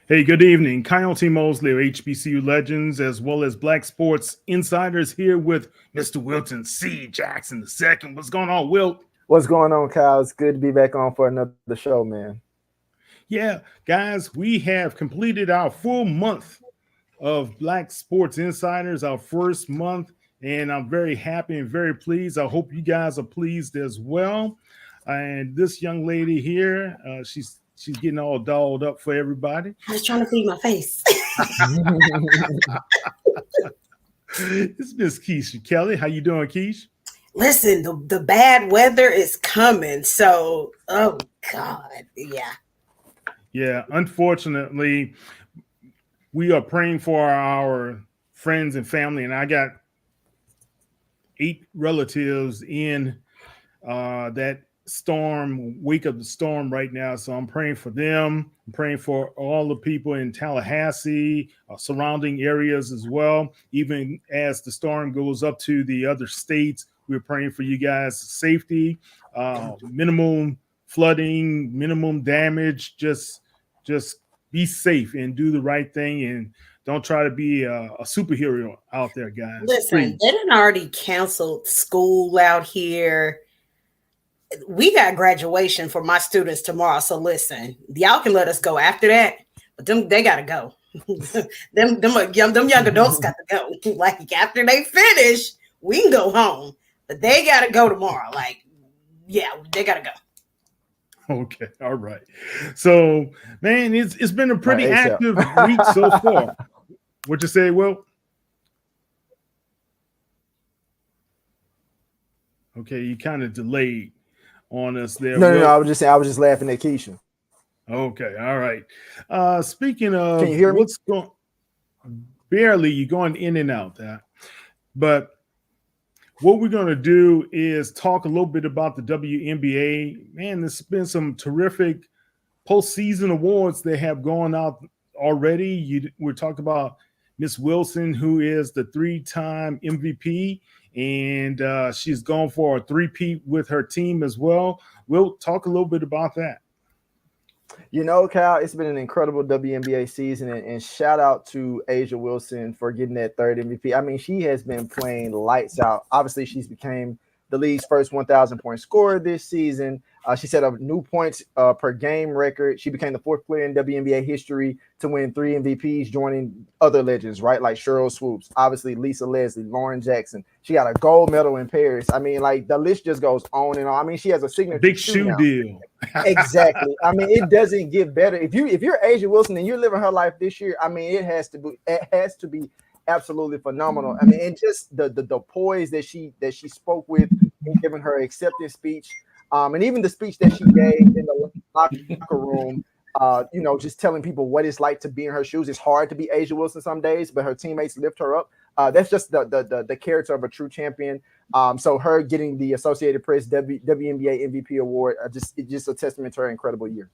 Hey, good evening. Kyle T. Mosley of HBCU Legends, as well as Black Sports Insiders, here with Mr. Wilton C. Jackson II. What's going on, Wilt? What's going on, Kyle? It's good to be back on for another show, man. Yeah, guys, we have completed our full month of Black Sports Insiders, our first month, and I'm very happy and very pleased. I hope you guys are pleased as well. And this young lady here, she's getting all dolled up for everybody. I was trying to feed my face. It's Miss Keisha Kelly. How you doing, Keish? Listen, the bad weather is coming. So, oh God, yeah. Yeah, unfortunately, we are praying for our friends and family, and I got 8 relatives in that storm, wake of the storm right now. So I'm praying for them. I'm praying for all the people in Tallahassee, surrounding areas as well. Even as the storm goes up to the other states, we're praying for you guys' safety, minimum flooding, minimum damage. Just be safe and do the right thing, and don't try to be a superhero out there, guys. Listen, they done already canceled school out here. We got graduation for my students tomorrow. So listen, y'all can let us go after that, but they gotta go. them young adults got to go. Like after they finish, we can go home, but they gotta go tomorrow. Like, yeah, they gotta go. Okay, all right. So, man, it's been a pretty active week so far. What you say, Will? Okay, you kind of delayed on us there. No, I was just saying, I was just laughing at Keisha. Okay, all right. Speaking of, can you hear me? What's going? Barely, you're going in and out there, but. What we're going to do is talk a little bit about the WNBA. Man, there's been some terrific postseason awards that have gone out already. We're talking about Miss Wilson, who is the 3-time MVP, and she's gone for a 3-peat with her team as well. We'll talk a little bit about that. You know, Cal, it's been an incredible WNBA season, and shout out to A'ja Wilson for getting that 3rd MVP. I mean, she has been playing lights out. Obviously, she's became the league's first 1,000-point scorer this season. She set a new points per game record. She became the 4th player in WNBA history to win 3 MVPs, joining other legends, right? Like Cheryl Swoops, obviously Lisa Leslie, Lauren Jackson. She got a gold medal in Paris. I mean, like the list just goes on and on. I mean, she has a signature big shoe deal. Exactly. I mean, it doesn't get better. If you're A'ja Wilson and you're living her life this year, I mean, it has to be absolutely phenomenal. I mean, and just the poise that she spoke with in giving her acceptance speech, and even the speech that she gave in the locker room, just telling people what it's like to be in her shoes. It's hard to be A'ja Wilson some days, but her teammates lift her up. That's just the character of a true champion. So her getting the Associated Press WNBA MVP award, it's just a testament to her incredible year.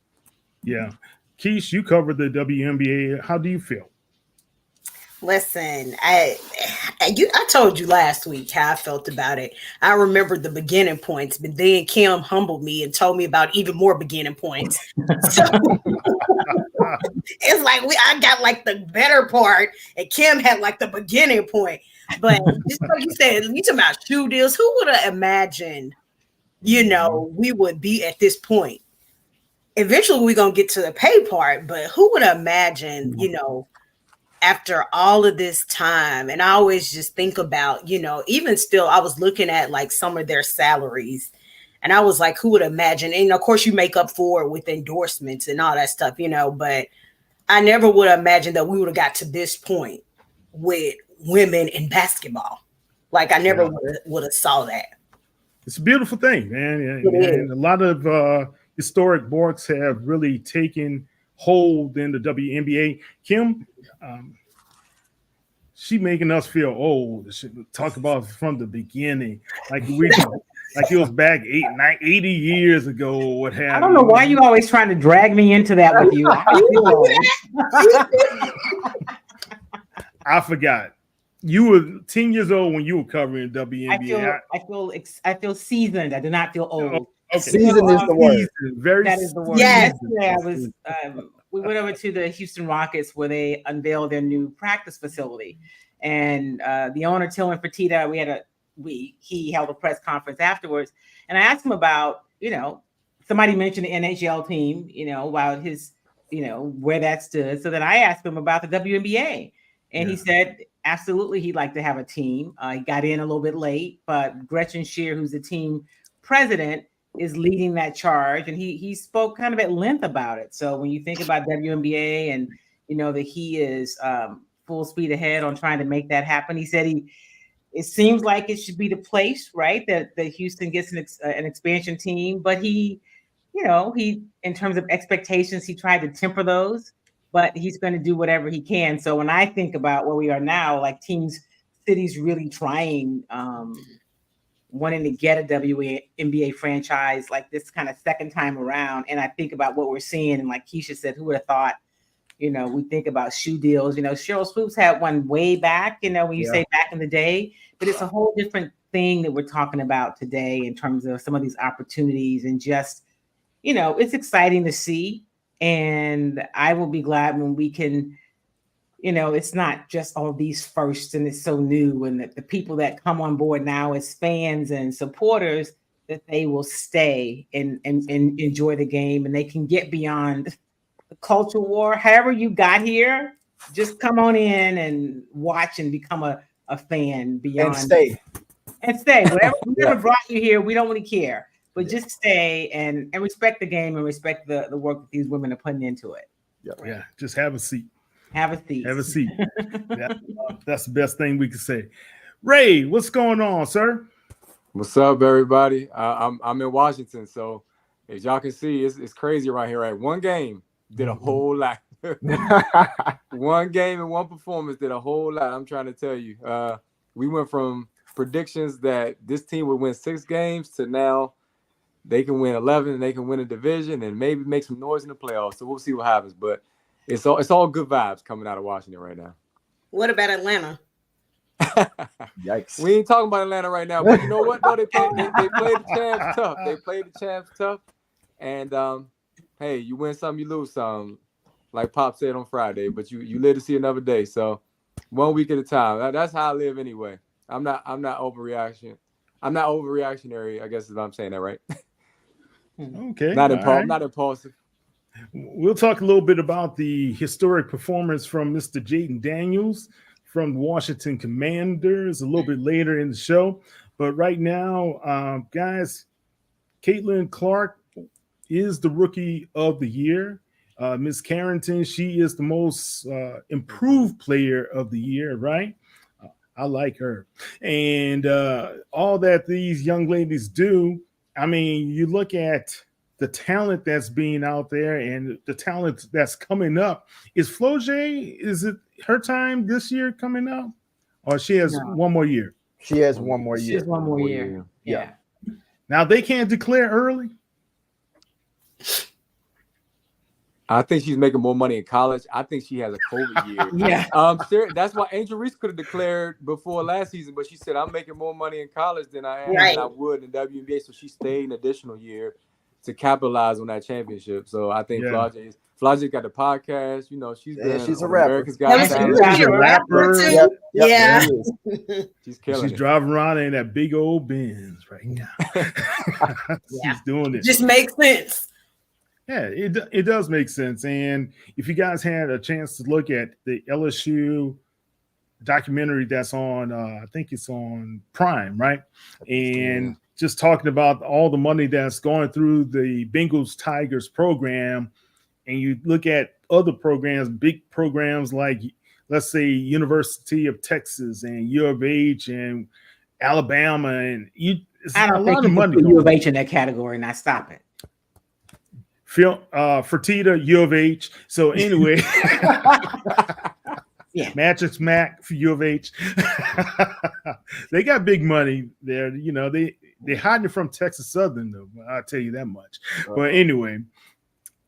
Yeah. Keish, you covered the WNBA. How do you feel? Listen, I told you last week how I felt about it. I remembered the beginning points, but then Kim humbled me and told me about even more beginning points. So it's like I got like the better part, and Kim had like the beginning point. But just like you said, you talking about shoe deals. Who would have imagined, we would be at this point? Eventually, we're gonna get to the pay part, but who would have imagined, after all of this time? And I always just think about, even still, I was looking at like some of their salaries, and I was like, who would imagine? And of course, you make up for it with endorsements and all that stuff, but I never would have imagined that we would have got to this point with women in basketball. Like I never would have saw that. It's a beautiful thing, man. And a lot of historic boards have really taken hold in the WNBA. Kim, she making us feel old. She talk about from the beginning, like it was back 80 years ago or what have you. I don't know why you always trying to drag me into that with you. I forgot. You were 10 years old when you were covering WNBA. I feel seasoned. I do not feel old. Okay. Seasoned is the word. Very that is the word. Yes. Yeah, I was we went over to the Houston Rockets where they unveiled their new practice facility, and the owner Tillman Fertitta, he held a press conference afterwards, and I asked him about, somebody mentioned the NHL team, about his, where that stood. So then I asked him about the WNBA, and he said absolutely he'd like to have a team. He got in a little bit late, but Gretchen Shear, who's the team president, is leading that charge, and he spoke kind of at length about it. So when you think about WNBA and that he is full speed ahead on trying to make that happen, he said it seems like it should be the place, right, that Houston gets an expansion team, but he in terms of expectations, he tried to temper those, but he's going to do whatever he can. So when I think about where we are now, like cities really trying, wanting to get a WNBA franchise like this kind of second time around. And I think about what we're seeing. And like Keisha said, who would have thought, we think about shoe deals. Cheryl Swoops had one way back, when you say back in the day, but it's a whole different thing that we're talking about today in terms of some of these opportunities and just, it's exciting to see. And I will be glad when we can, it's not just all these firsts and it's so new, and that the people that come on board now as fans and supporters, that they will stay and enjoy the game, and they can get beyond the culture war. However you got here, just come on in and watch and become a fan beyond. And stay. Whatever brought you here, we don't really care. But just stay and respect the game and respect the work that these women are putting into it. Yeah, just have a seat. Have a seat. Have a seat. That's the best thing we can say. Ray, what's going on, sir? What's up, everybody? I'm in Washington, so as y'all can see, it's crazy right here. Right, one game did a whole lot. One game and one performance did a whole lot. I'm trying to tell you. We went from predictions that this team would win 6 games to now they can win 11 and they can win a division and maybe make some noise in the playoffs. So we'll see what happens. But it's all good vibes coming out of Washington right now. What about Atlanta? Yikes. We ain't talking about Atlanta right now, but you know what? No, they played the champs tough. They played the champs tough. And hey, you win some, you lose some, like Pop said on Friday, but you live to see another day. So 1 week at a time. That's how I live anyway. I'm not overreaction. I'm not overreactionary, I guess, if I'm saying that right. Okay. Not impulsive. We'll talk a little bit about the historic performance from Mr. Jaden Daniels from the Washington Commanders a little bit later in the show. But right now, guys, Caitlin Clark is the Rookie of the Year. Miss Carrington, she is the most improved player of the year, right? I like her. And all that these young ladies do, I mean, you look at the talent that's being out there and the talent that's coming up. Is Flau'jae, is it her time this year coming up? Or she has one more year? She has one more year. She has one more year. Yeah. Now they can't declare early. I think she's making more money in college. I think she has a COVID year. Yeah. That's why Angel Reese could have declared before last season, but she said, I'm making more money in college than I am than I would in WNBA. So she stayed an additional year to capitalize on that championship. So I think Flau'jae got the podcast. You know, she's a rapper. America's Got Talent. She's a rapper. Yeah. She's killing She's it. driving around in that big old Benz right now. She's doing it. Just makes sense. Yeah, it does make sense. And if you guys had a chance to look at the LSU documentary that's on, I think it's on Prime, right? And just talking about all the money that's going through the Bengals Tigers program, and you look at other programs, big programs like, let's say, University of Texas and U of H and Alabama, and I don't think you put U of H in that category, and I stop it. Fertitta, U of H. So anyway, Mattress Mac for U of H. They got big money there. You know, they hiding it from Texas Southern, though. I'll tell you that much. But anyway,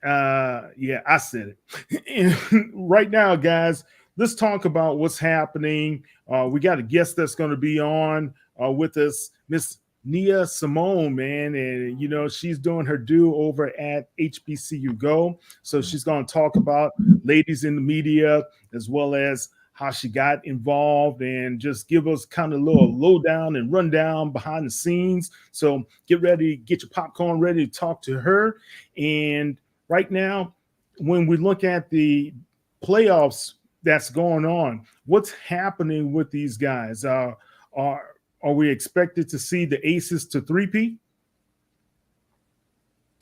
I said it. And right now, guys, let's talk about what's happening. We got a guest that's going to be on with us, Miss Nia Simone, man, and you know she's doing her due over at HBCU Go. So she's going to talk about ladies in the media as well as how she got involved and just give us kind of a little lowdown and rundown behind the scenes. So get ready, get your popcorn ready to talk to her. And right now, when we look at the playoffs that's going on, what's happening with these guys? Are we expected to see the Aces to three-peat?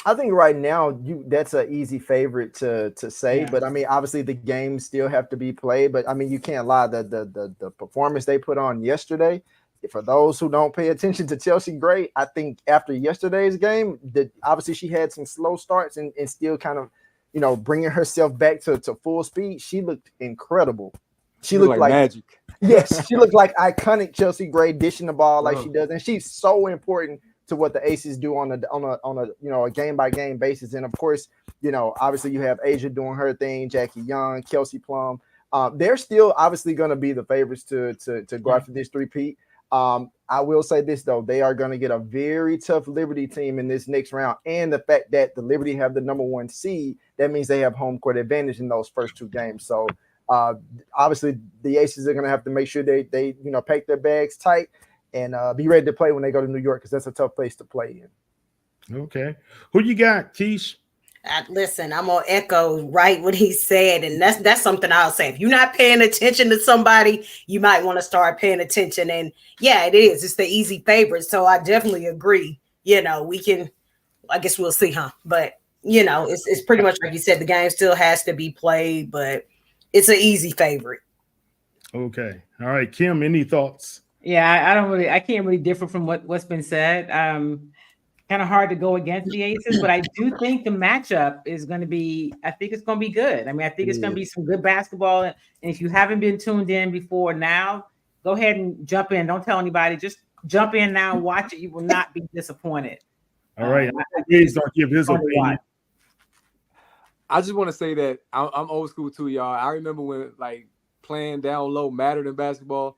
I think right now that's an easy favorite to say, Yeah. but I mean, obviously the games still have to be played. But I mean, you can't lie. The performance they put on yesterday, for those who don't pay attention to Chelsea Gray, I think after yesterday's game, obviously she had some slow starts and still kind of, you know, bringing herself back to full speed. She looked incredible. She looked like magic. Yes, she looked like iconic Chelsea Gray dishing the ball like she does, and she's so important to what the Aces do on a you know, a game by game basis. And of course, you know, obviously you have Asia doing her thing, Jackie Young, Kelsey Plum. They're still obviously going to be the favorites to go after this three-peat. I will say this though, they are going to get a very tough Liberty team in this next round, and the fact that the Liberty have the #1 seed, that means they have home court advantage in those first two games. So obviously the Aces are going to have to make sure they you know, pack their bags tight and be ready to play when they go to New York, because that's a tough place to play in. Okay. Who you got, Keish? Listen, I'm gonna echo right what he said, and that's something I'll say. If you're not paying attention to somebody, you might want to start paying attention. And yeah, it is. It's the easy favorite, so I definitely agree. You know, we can. I guess we'll see, huh? But you know, it's pretty much like you said. The game still has to be played, but it's an easy favorite. Okay. All right, Kim. Any thoughts? Yeah, I can't really differ from what's been said. Kind of hard to go against the Aces, but I do think the matchup is going to be, I think it's going to be good. I mean, I think it's going to be some good basketball. And if you haven't been tuned in before now, go ahead and jump in. Don't tell anybody. Just jump in now, watch it. You will not be disappointed. All right. Please don't give his opinion. I just want to say that I'm old school too, y'all. I remember when like playing down low mattered in basketball.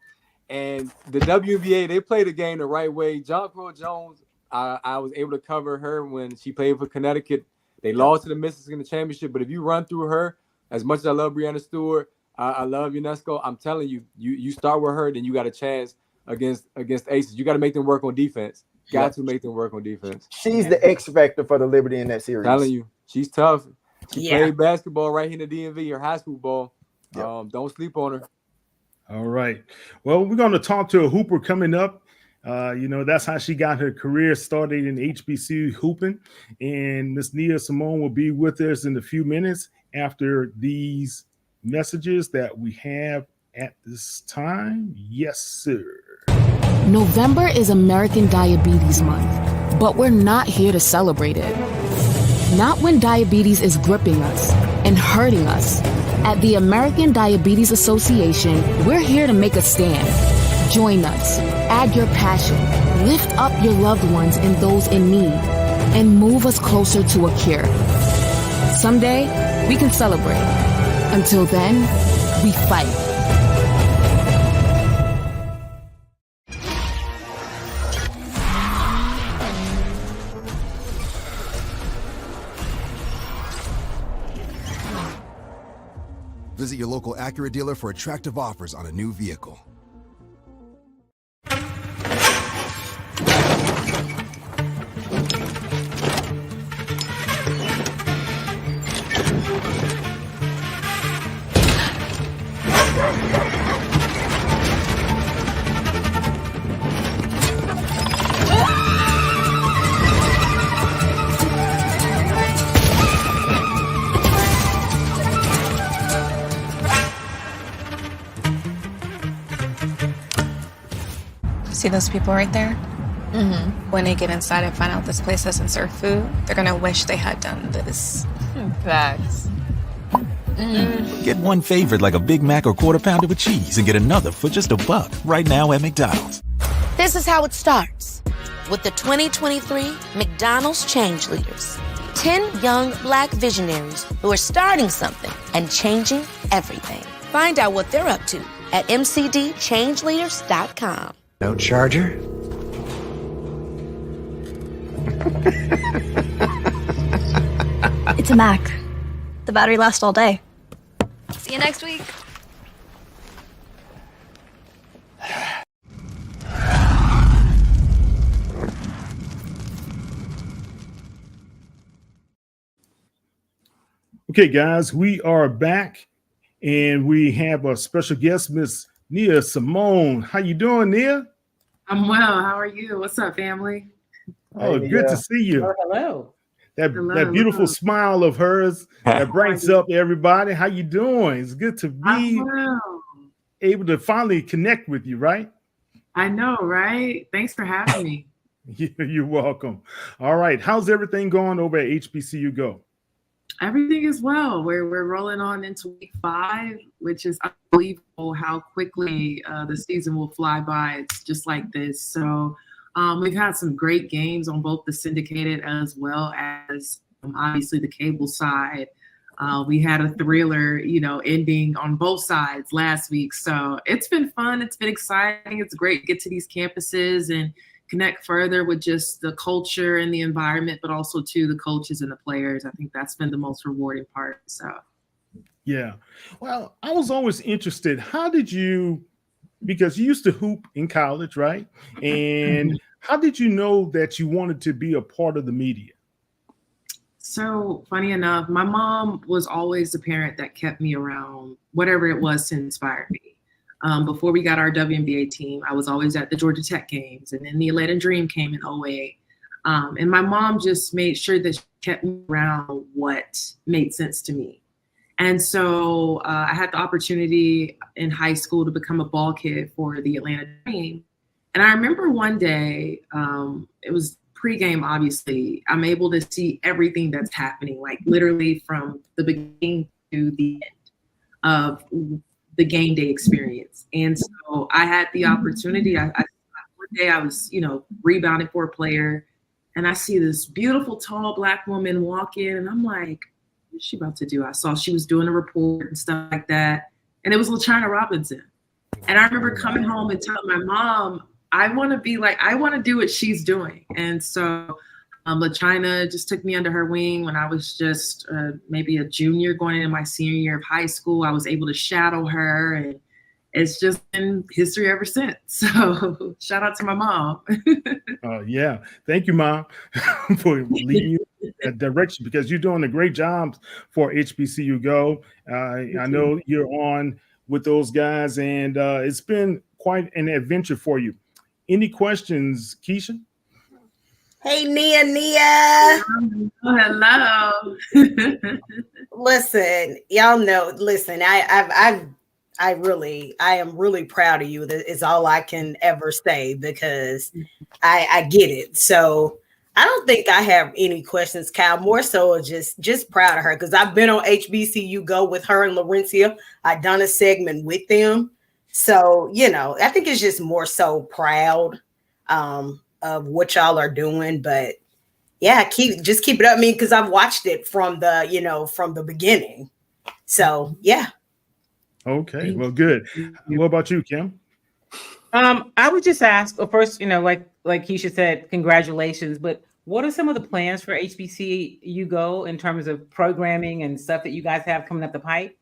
And the WNBA, they played the game the right way. Jonquil Jones, I was able to cover her when she played for Connecticut. They lost to the Mystics in the championship. But if you run through her, as much as I love Breanna Stewart, I love UNESCO, I'm telling you, you start with her, then you got a chance against Aces. You got to make them work on defense. Got to make them work on defense. She's the X factor for the Liberty in that series. I'm telling you, she's tough. She played basketball right here in the DMV, her high school ball. Don't sleep on her. All right. Well, we're going to talk to a hooper coming up. You know, that's how she got her career started in HBCU hooping. And Miss Nia Simone will be with us in a few minutes after these messages that we have at this time. Yes, sir. November is American Diabetes Month, but we're not here to celebrate it. Not when diabetes is gripping us and hurting us. At the American Diabetes Association, we're here to make a stand. Join us, add your passion, lift up your loved ones and those in need, and move us closer to a cure. Someday, we can celebrate. Until then, we fight. Visit your local Acura dealer for attractive offers on a new vehicle. See those people right there? Mm-hmm. When they get inside and find out this place doesn't serve food, they're gonna wish they had done this. Facts. Get one favorite like a Big Mac or Quarter Pounder with cheese and get another for just $1 right now at McDonald's. This is how it starts with the 2023 McDonald's Change Leaders. 10 young Black visionaries who are starting something and changing everything. Find out what they're up to at mcdchangeleaders.com. No charger? It's a Mac. The battery lasts all day. See you next week. Okay, guys, we are back, and we have a special guest, Miss Nia Simone. How you doing, Nia? I'm well. How are you? What's up, family? Oh, Hey, good to Nia. see you. Hello. That beautiful smile of hers that brightens up everybody. How you doing? It's good to be able to finally connect with you, right? I know, right? Thanks for having me. You're welcome. All right. How's everything going over at HBCU Go? Everything is well. We're rolling on into week 5, which is unbelievable how quickly the season will fly by. It's just like this. So we've had some great games on both the syndicated as well as obviously the cable side. We had a thriller, ending on both sides last week. So it's been fun. It's been exciting. It's great to get to these campuses and connect further with just the culture and the environment, but also to the coaches and the players. I think that's been the most rewarding part. So, yeah. Well, I was always interested. How did you, because you used to hoop in college, right? And how did you know that you wanted to be a part of the media? So funny enough, my mom was always the parent that kept me around whatever it was to inspire me. Before we got our WNBA team, I was always at the Georgia Tech games, and then the Atlanta Dream came in 2008. And my mom just made sure that she kept me around what made sense to me. And so I had the opportunity in high school to become a ball kid for the Atlanta Dream. And I remember one day, it was pregame, obviously, I'm able to see everything that's happening, like literally from the beginning to the end of the game day experience. And so I had the opportunity. One day I was, rebounding for a player, and I see this beautiful, tall Black woman walk in, and I'm like, what's she about to do? I saw she was doing a report and stuff like that. And it was LaChina Robinson. And I remember coming home and telling my mom, I want to do what she's doing. And so LaChina just took me under her wing when I was just maybe a junior going into my senior year of high school. I was able to shadow her, and it's just been history ever since. So shout out to my mom. Yeah. Thank you, Mom, for leading you in that direction, because you're doing a great job for HBCU Go. I know you're on with those guys, and it's been quite an adventure for you. Any questions, Keisha? Hey, Nia. Hello. Listen, y'all know. Listen, I am really proud of you. That is all I can ever say, because I get it. So I don't think I have any questions, Kyle. More so just proud of her, because I've been on HBCU Go with her and Laurencia. I've done a segment with them. So, I think it's just more so proud of what y'all are doing. But yeah, keep it up. Because I've watched it from the beginning. So yeah. Okay, well, good. What about you, Kim? I would just ask, well, first, like Keisha said, congratulations. But what are some of the plans for HBCU Go in terms of programming and stuff that you guys have coming up the pipe?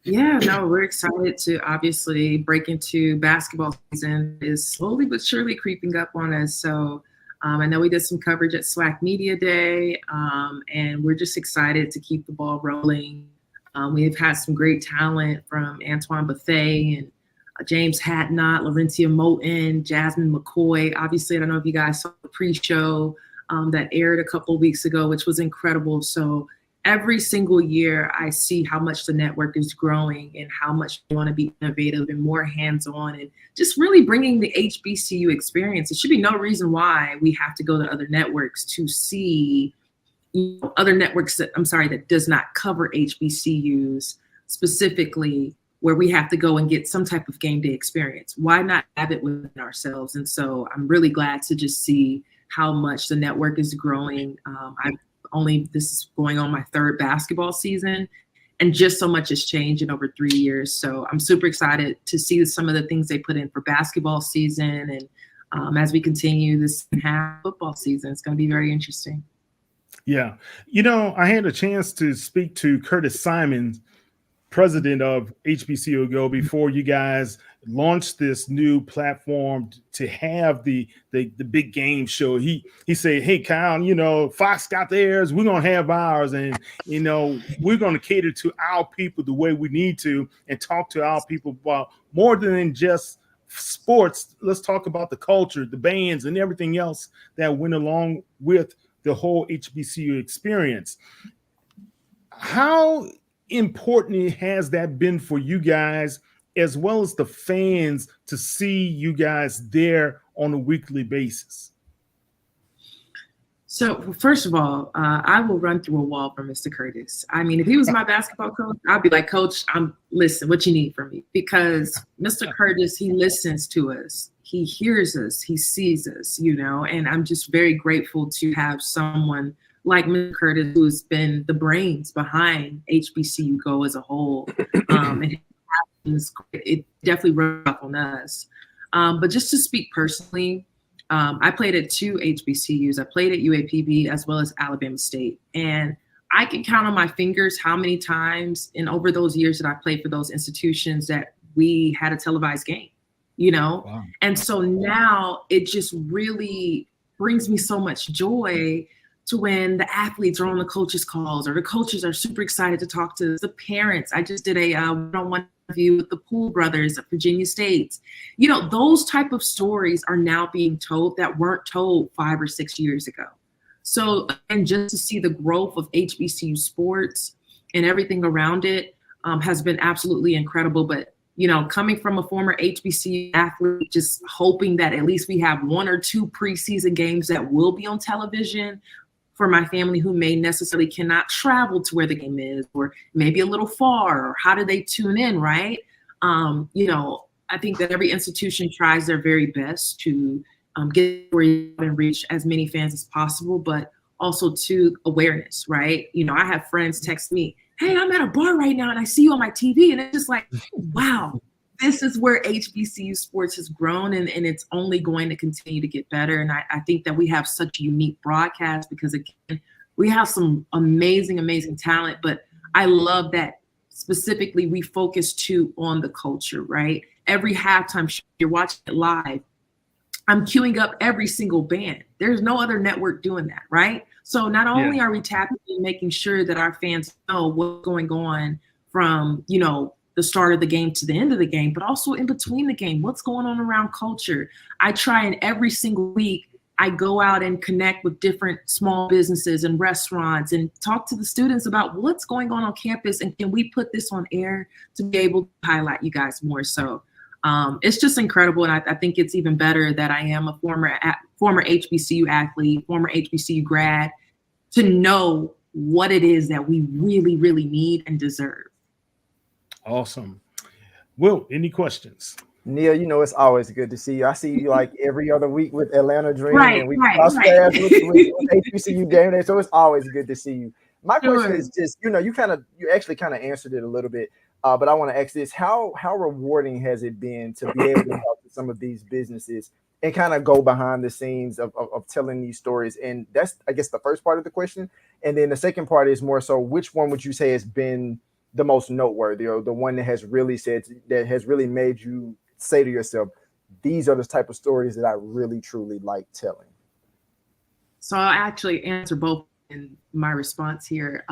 Yeah, no, we're excited to obviously break into basketball season. Is slowly but surely creeping up on us. So I know we did some coverage at SWAC Media Day, and we're just excited to keep the ball rolling. We've had some great talent from Antoine Bethea and James Hatnot, Laurencia Moulton, Jasmine McCoy. Obviously, I don't know if you guys saw the pre-show that aired a couple of weeks ago, which was incredible. So every single year, I see how much the network is growing and how much we want to be innovative and more hands-on and just really bringing the HBCU experience. There should be no reason why we have to go to other networks to see other networks that does not cover HBCUs specifically, where we have to go and get some type of game day experience. Why not have it within ourselves? And so I'm really glad to just see how much the network is growing. This is going on my 3rd basketball season, and just so much has changed in over 3 years. So I'm super excited to see some of the things they put in for basketball season, and as we continue this half football season. It's going to be very interesting. Yeah. I had a chance to speak to Curtis Simons, president of HBCU Go, before you guys launched this new platform to have the big game show. He said, "Hey, Kyle, Fox got theirs, we're gonna have ours, and we're gonna cater to our people the way we need to, and talk to our people about more than just sports. Let's talk about the culture, the bands, and everything else that went along with the whole HBCU experience." How important has that been for you guys, as well as the fans, to see you guys there on a weekly basis? So first of all, I will run through a wall for Mr. Curtis. I mean, if he was my basketball coach, I'd be like, "Coach, listen, what you need from me?" Because Mr. Curtis, he listens to us, he hears us, he sees us, and I'm just very grateful to have someone like Mr. Curtis, who has been the brains behind HBCU Go as a whole. And it definitely rubs off on us. But just to speak personally, I played at 2 HBCUs. I played at UAPB as well as Alabama State. And I can count on my fingers how many times over those years that I played for those institutions that we had a televised game, Wow. And so now it just really brings me so much joy to when the athletes are on the coaches' calls, or the coaches are super excited to talk to the parents. I just did a one-on-one interview with the Poole brothers at Virginia State. Those type of stories are now being told that weren't told 5 or 6 years ago. So, and just to see the growth of HBCU sports and everything around it has been absolutely incredible. But, coming from a former HBCU athlete, just hoping that at least we have 1 or 2 preseason games that will be on television for my family who may necessarily cannot travel to where the game is, or maybe a little far, or how do they tune in, right? I think that every institution tries their very best to get where you and reach as many fans as possible, but also to awareness, right? I have friends text me, "Hey, I'm at a bar right now and I see you on my TV." And it's just like, wow, this is where HBCU sports has grown, and it's only going to continue to get better. And I think that we have such a unique broadcast because, again, we have some amazing, amazing talent, but I love that specifically we focus too on the culture, right? Every halftime show, you're watching it live, I'm queuing up every single band. There's no other network doing that, right? So not only are we tapping and making sure that our fans know what's going on from, the start of the game to the end of the game, but also in between the game, what's going on around culture. I try, and every single week I go out and connect with different small businesses and restaurants and talk to the students about what's going on campus, and can we put this on air to be able to highlight you guys more. So it's just incredible. And I think it's even better that I am a former HBCU athlete, former HBCU grad, to know what it is that we really, really need and deserve. Awesome. Will, any questions? Neil, it's always good to see you. I see you like every other week with Atlanta Dream, right, and we right. with HBCU game day, so it's always good to see you. My question is just, you actually kind of answered it a little bit, but I want to ask this: how rewarding has it been to be able to help some of these businesses and kind of go behind the scenes of telling these stories? And that's, I guess, the first part of the question. And then the second part is more so, which one would you say has been the most noteworthy, or the one that has really made you say to yourself, these are the type of stories that I really truly like telling? So I'll actually answer both in my response here.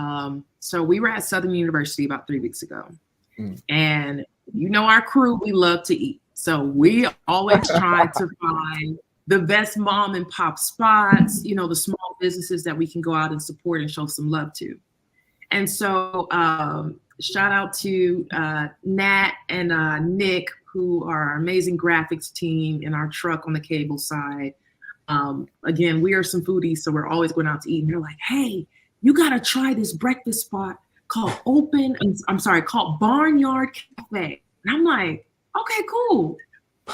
So we were at Southern University about 3 weeks ago, and our crew, we love to eat. So we always try to find the best mom and pop spots, the small businesses that we can go out and support and show some love to. And so shout out to Nat and Nick, who are our amazing graphics team in our truck on the cable side. Again, we are some foodies, so we're always going out to eat. And they're like, "Hey, you got to try this breakfast spot called Barnyard Cafe." And I'm like, okay, cool.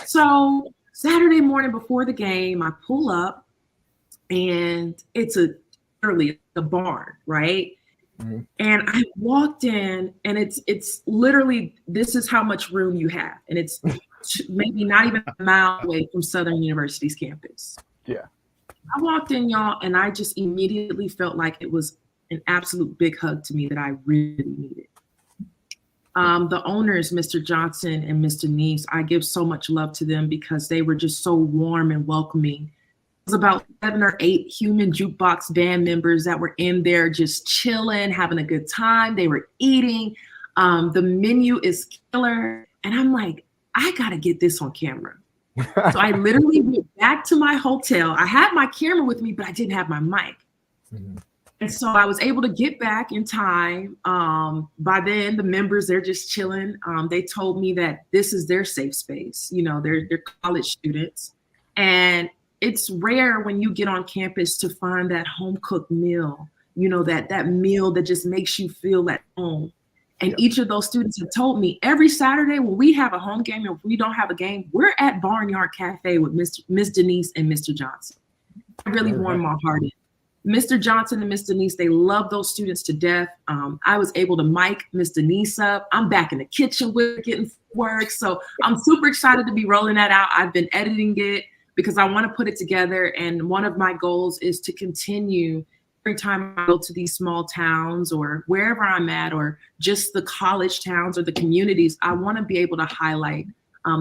So Saturday morning before the game, I pull up, and it's literally a barn, right? Mm-hmm. And I walked in, and it's literally, this is how much room you have. And it's maybe not even a mile away from Southern University's campus. Yeah. I walked in, y'all, and I just immediately felt like it was an absolute big hug to me that I really needed. The owners, Mr. Johnson and Mr. Neves, I give so much love to them because they were just so warm and welcoming. It was about 7 or 8 human jukebox band members that were in there just chilling, having a good time. They were eating. The menu is killer. And I'm like, I got to get this on camera. So I literally went back to my hotel. I had my camera with me, but I didn't have my mic. Mm-hmm. And so I was able to get back in time. By then, the members, they're just chilling. They told me that this is their safe space. You know, they're college students. And it's rare when you get on campus to find that home-cooked meal, you know, that meal that just makes you feel at home. And each of those students have told me every Saturday when we have a home game or if we don't have a game, we're at Barnyard Cafe with Miss Denise and Mr. Johnson. It really warmed my heart in. Mr. Johnson and Miss Denise, they love those students to death. I was able to mic Miss Denise up. I'm back in the kitchen with getting work. So I'm super excited to be rolling that out. I've been editing it because I want to put it together. And one of my goals is to continue every time I go to these small towns or wherever I'm at, or just the college towns or the communities, I want to be able to highlight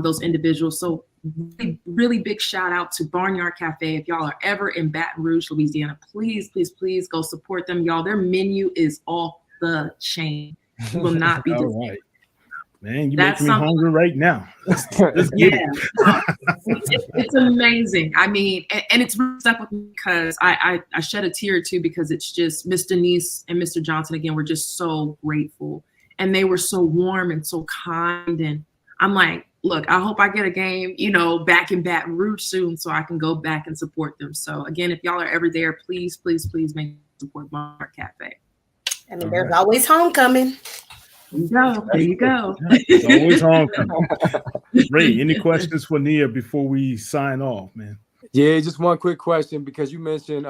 those individuals. So really, really big shout out to Barnyard Cafe. If y'all are ever in Baton Rouge, Louisiana, please, please, please go support them. Y'all, their menu is off the chain. You will not be all right. Man, you're making me hungry right now. Let's get it. It's amazing. I mean, and it's stuck with me because I shed a tear or two because it's just Miss Denise and Mr. Johnson, again, we're just so grateful. And they were so warm and so kind. And I'm like, look, I hope I get a game, you know, back in Baton Rouge soon so I can go back and support them. So again, if y'all are ever there, please, please, please make support Barnyard Cafe. I mean, there's always homecoming. There you go. It's always homecoming. Ray, any questions for Nia before we sign off, man? Yeah, just one quick question because you mentioned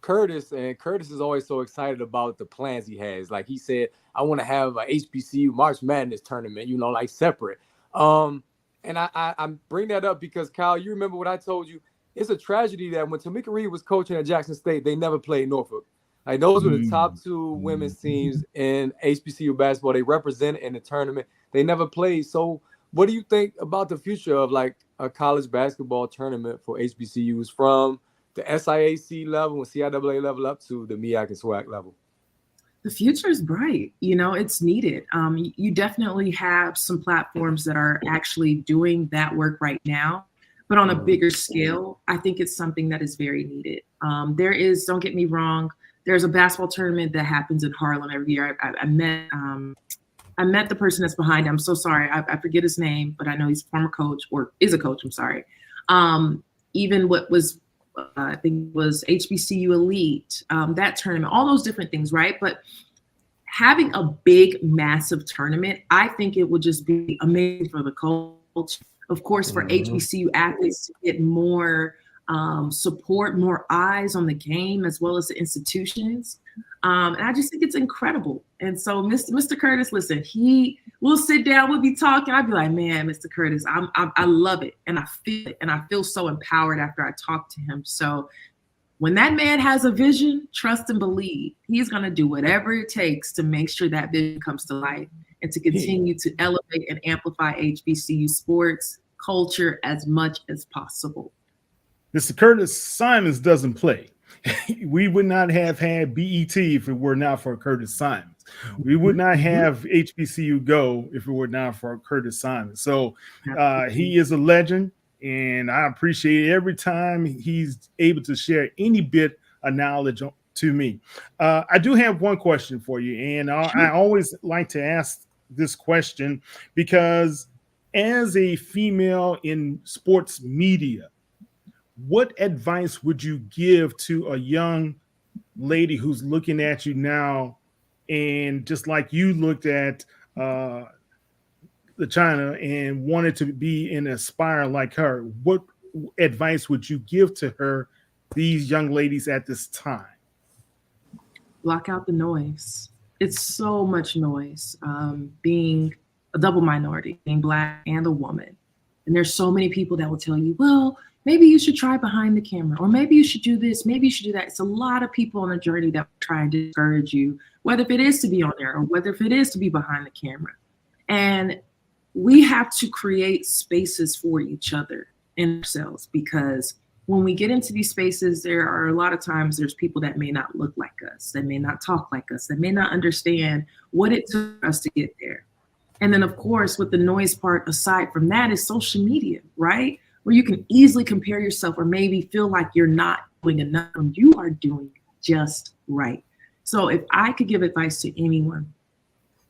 Curtis, and Curtis is always so excited about the plans he has. Like he said, I want to have a HBCU March Madness tournament, you know, like separate. And I bring that up because, Kyle, you remember what I told you? It's a tragedy that when Tamika Reed was coaching at Jackson State, they never played Norfolk. Like those were the top 2 women's teams in HBCU basketball. They represented in the tournament. They never played. So what do you think about the future of like a college basketball tournament for HBCUs from the SIAC level and CIAA level up to the MEAC and SWAC level? The future is bright. You know, it's needed. You definitely have some platforms that are actually doing that work right now. But on a bigger scale, I think it's something that is very needed. There is, don't get me wrong, there's a basketball tournament that happens in Harlem every year. I met the person that's behind it. I'm so sorry. I forget his name, but I know he's a former coach or is a coach. I'm sorry. Even what was, I think was HBCU Elite, that tournament, all those different things, right? But having a big, massive tournament, I think it would just be amazing for the coach. Of course, for HBCU athletes to get more support, more eyes on the game, as well as the institutions. And I just think it's incredible. And so Mr. Curtis, listen, we'll sit down, we'll be talking. I'd be like, man, Mr. Curtis, I love it. And I feel it. And I feel so empowered after I talk to him. So when that man has a vision, trust and believe, he's going to do whatever it takes to make sure that vision comes to life and to continue to elevate and amplify HBCU sports culture as much as possible. Mr. Curtis Simons doesn't play. We would not have had BET if it were not for Curtis Simons. We would not have HBCU Go if it were not for Curtis Simons. So he is a legend, and I appreciate every time he's able to share any bit of knowledge to me. I do have one question for you, and I always like to ask this question because as a female in sports media, what advice would you give to a young lady who's looking at you now, and just like you looked at the China and wanted to be and aspire like her? What advice would you give to her, these young ladies at this time? Block out the noise. It's so much noise. Being a double minority, being Black and a woman. And there's so many people that will tell you, well, maybe you should try behind the camera, or maybe you should do this, maybe you should do that. It's a lot of people on a journey that try and discourage you, whether if it is to be on there or whether if it is to be behind the camera. And we have to create spaces for each other and ourselves, because when we get into these spaces, there are a lot of times there's people that may not look like us, that may not talk like us, that may not understand what it took us to get there. And then, of course, with the noise part aside from that is social media, right? Where you can easily compare yourself or maybe feel like you're not doing enough when you are doing just right. So if I could give advice to anyone,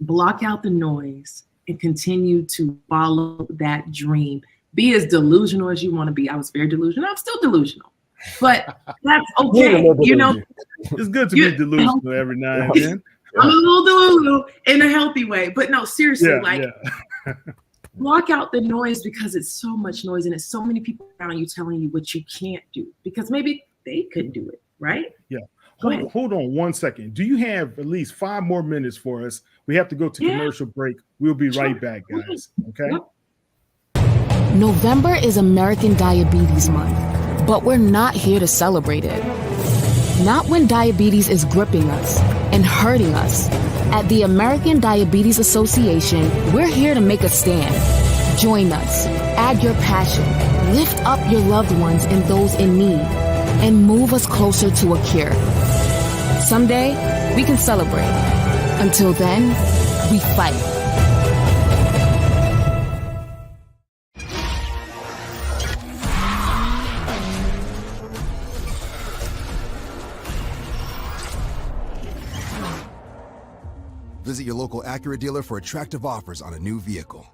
block out the noise and continue to follow that dream. Be as delusional as you want to be. I was very delusional. I'm still delusional, but that's okay. You know, it's good to be delusional every now and then. I'm a little delusional in a healthy way, but no, seriously, block out the noise, because it's so much noise and it's so many people around you telling you what you can't do, because maybe they could do it, right? Yeah. Hold on 1 second. Do you have at least 5 more minutes for us? We have to go to commercial break. We'll be right back, guys. Okay. Yep. November is American Diabetes Month, but we're not here to celebrate it. Not when diabetes is gripping us and hurting us. At the American Diabetes Association, we're here to make a stand. Join us, add your passion, lift up your loved ones and those in need, and move us closer to a cure. Someday, we can celebrate. Until then, we fight. Visit your local Acura dealer for attractive offers on a new vehicle.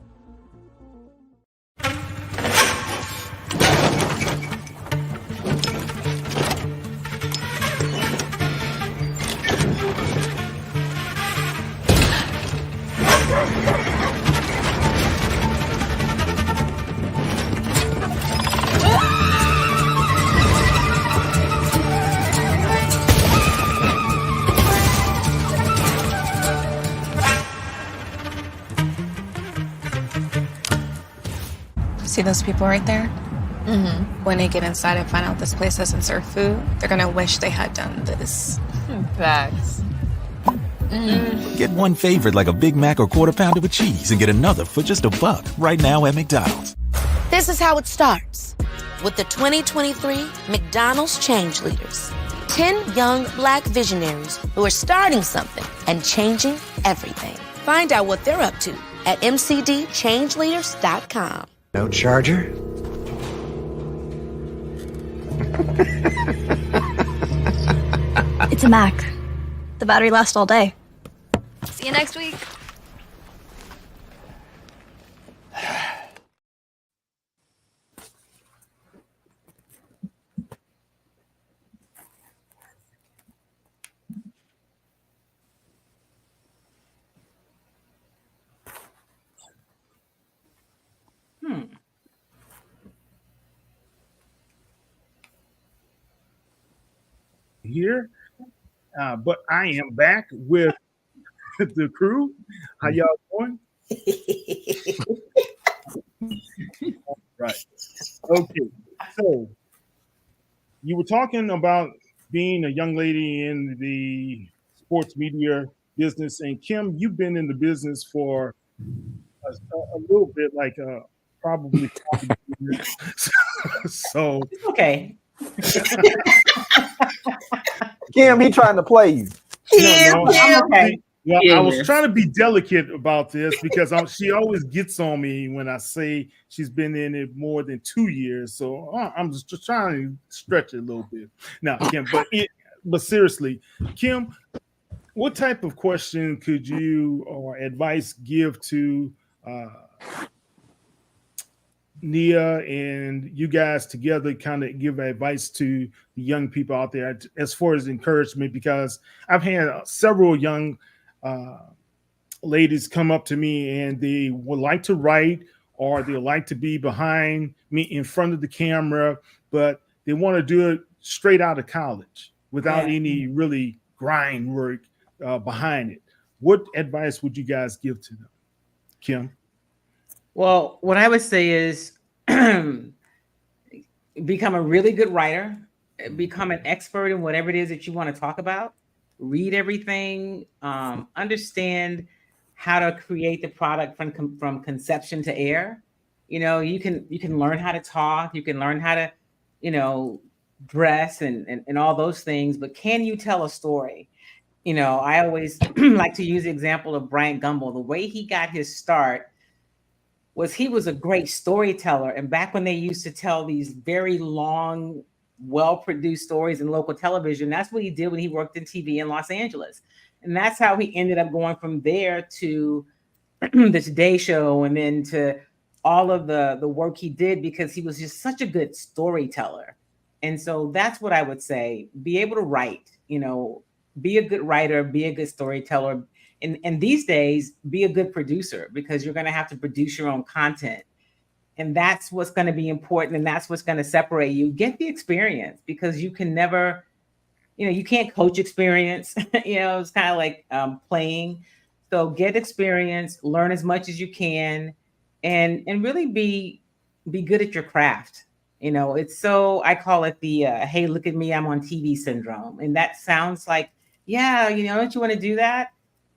See those people right there? Mm-hmm. When they get inside and find out this place doesn't serve food, they're gonna wish they had done this. Facts. Get one favorite like a Big Mac or Quarter Pounder with cheese and get another for just $1 right now at McDonald's. This is how it starts with the 2023 McDonald's Change Leaders. 10 young Black visionaries who are starting something and changing everything. Find out what they're up to at mcdchangeleaders.com. No charger? It's a Mac. The battery lasts all day. See you next week. Here, but I am back with the crew. How y'all doing? Right. Okay. So you were talking about being a young lady in the sports media business, and Kim, you've been in the business for a little bit, like probably 5 years. So okay. Kim, he trying to play you. Okay. Well, I was trying to be delicate about this because she always gets on me when I say she's been in it more than 2 years. So I'm just trying to stretch it a little bit. Now, Kim, but seriously, Kim, what type of question could you or advice give to Nia and you guys together, kind of give advice to the young people out there as far as encouragement? Because I've had several young ladies come up to me and they would like to write or they like to be behind me in front of the camera, but they want to do it straight out of college without any really grind work behind it. What advice would you guys give to them, Kim? Well, what I would say is become a really good writer, become an expert in whatever it is that you want to talk about, read everything, understand how to create the product from conception to air. You know, you can learn how to talk, you can learn how to, you know, dress and all those things, but can you tell a story? You know, I always like to use the example of Bryant Gumbel. The way he got his start was he was a great storyteller. And back when they used to tell these very long, well-produced stories in local television, that's what he did when he worked in TV in Los Angeles. And that's how he ended up going from there to the Today Show and then to all of the work he did, because he was just such a good storyteller. And so that's what I would say. Be able to write, you know, be a good writer, be a good storyteller. And these days, be a good producer, because you're going to have to produce your own content. And that's what's going to be important. And that's what's going to separate you. Get the experience, because you can never, you know, you can't coach experience. You know, it's kind of like playing. So get experience, learn as much as you can, and really be good at your craft. You know, it's so, I call it the, hey, look at me, I'm on TV syndrome. And that sounds like, yeah, you know, don't you want to do that?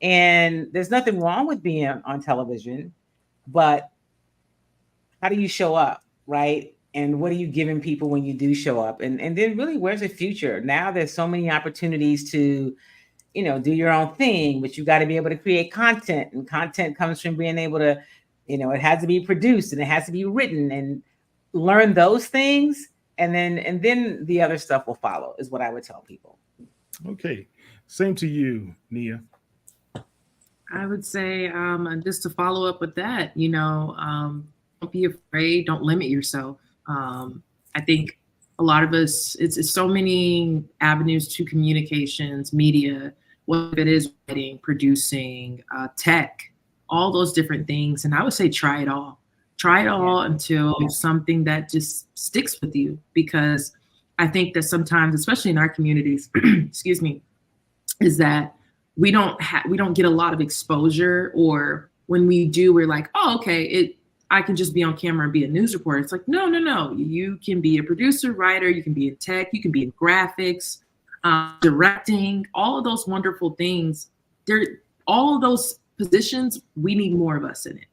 And there's nothing wrong with being on television, but how do you show up, right? And what are you giving people when you do show up? And then really, where's the future? Now there's so many opportunities to, you know, do your own thing, but you got to be able to create content. And content comes from being able to, you know, it has to be produced and it has to be written, and learn those things. And then the other stuff will follow, is what I would tell people. Okay. Same to you, Nia. I would say, just to follow up with that, you know, don't be afraid, don't limit yourself. I think a lot of us, it's so many avenues to communications, media, whether it is writing, producing, tech, all those different things. And I would say try it all. Try it all until something that just sticks with you. Because I think that sometimes, especially in our communities, excuse me, is that we don't get a lot of exposure, or when we do, we're like, oh, okay, I can just be on camera and be a news reporter. It's like, no. You can be a producer, writer, you can be in tech, you can be in graphics, directing, all of those wonderful things. All of those positions, we need more of us in it.